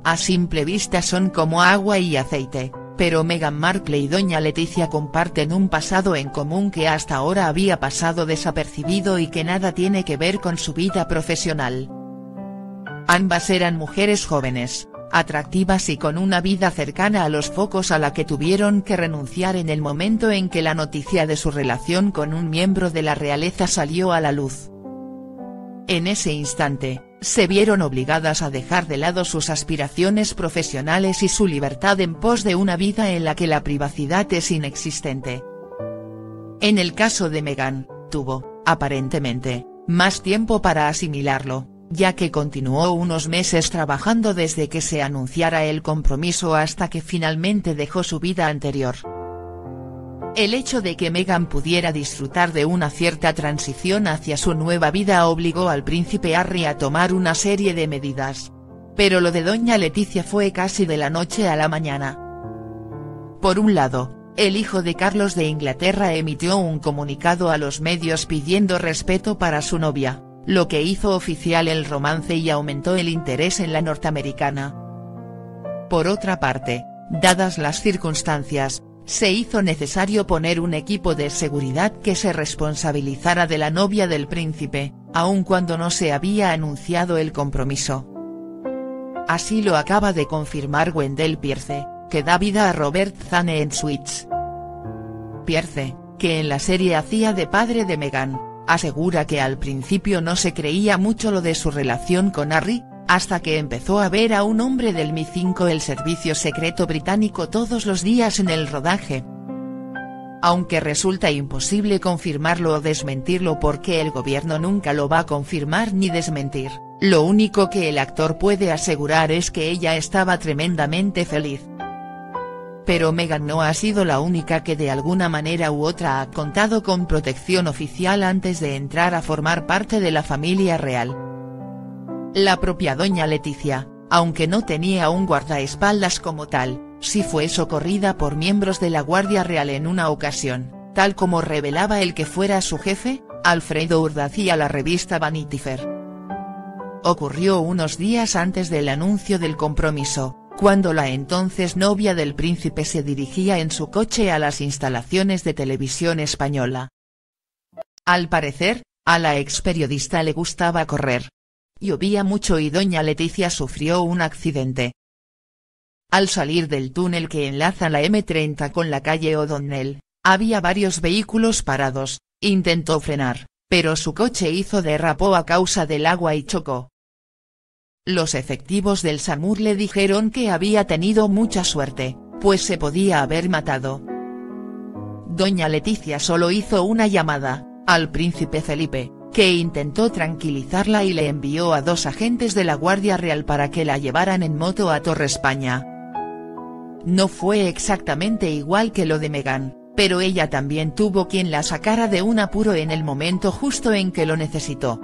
a simple vista son como agua y aceite, pero Meghan Markle y doña Leticia comparten un pasado en común que hasta ahora había pasado desapercibido y que nada tiene que ver con su vida profesional. Ambas eran mujeres jóvenes, atractivas y con una vida cercana a los focos a la que tuvieron que renunciar en el momento en que la noticia de su relación con un miembro de la realeza salió a la luz. En ese instante, se vieron obligadas a dejar de lado sus aspiraciones profesionales y su libertad en pos de una vida en la que la privacidad es inexistente. En el caso de Meghan, tuvo, aparentemente, más tiempo para asimilarlo, ya que continuó unos meses trabajando desde que se anunciara el compromiso hasta que finalmente dejó su vida anterior. El hecho de que Meghan pudiera disfrutar de una cierta transición hacia su nueva vida obligó al príncipe Harry a tomar una serie de medidas. Pero lo de doña Leticia fue casi de la noche a la mañana. Por un lado, el hijo de Carlos de Inglaterra emitió un comunicado a los medios pidiendo respeto para su novia, lo que hizo oficial el romance y aumentó el interés en la norteamericana. Por otra parte, dadas las circunstancias, se hizo necesario poner un equipo de seguridad que se responsabilizara de la novia del príncipe, aun cuando no se había anunciado el compromiso. Así lo acaba de confirmar Wendell Pierce, que da vida a Robert Zane en Suits. Pierce, que en la serie hacía de padre de Meghan, asegura que al principio no se creía mucho lo de su relación con Harry, hasta que empezó a ver a un hombre del MI5, el servicio secreto británico, todos los días en el rodaje. Aunque resulta imposible confirmarlo o desmentirlo porque el gobierno nunca lo va a confirmar ni desmentir, lo único que el actor puede asegurar es que ella estaba tremendamente feliz. Pero Meghan no ha sido la única que de alguna manera u otra ha contado con protección oficial antes de entrar a formar parte de la familia real. La propia doña Leticia, aunque no tenía un guardaespaldas como tal, sí fue socorrida por miembros de la Guardia Real en una ocasión, tal como revelaba el que fuera su jefe, Alfredo Urdaci, a la revista Vanity Fair. Ocurrió unos días antes del anuncio del compromiso, cuando la entonces novia del príncipe se dirigía en su coche a las instalaciones de Televisión Española. Al parecer, a la experiodista le gustaba correr. Llovía mucho y doña Leticia sufrió un accidente. Al salir del túnel que enlaza la M30 con la calle O'Donnell, había varios vehículos parados, intentó frenar, pero su coche derrapó a causa del agua y chocó. Los efectivos del SAMUR le dijeron que había tenido mucha suerte, pues se podía haber matado. Doña Leticia solo hizo una llamada, al príncipe Felipe, que intentó tranquilizarla y le envió a 2 agentes de la Guardia Real para que la llevaran en moto a Torre España. No fue exactamente igual que lo de Meghan, pero ella también tuvo quien la sacara de un apuro en el momento justo en que lo necesitó.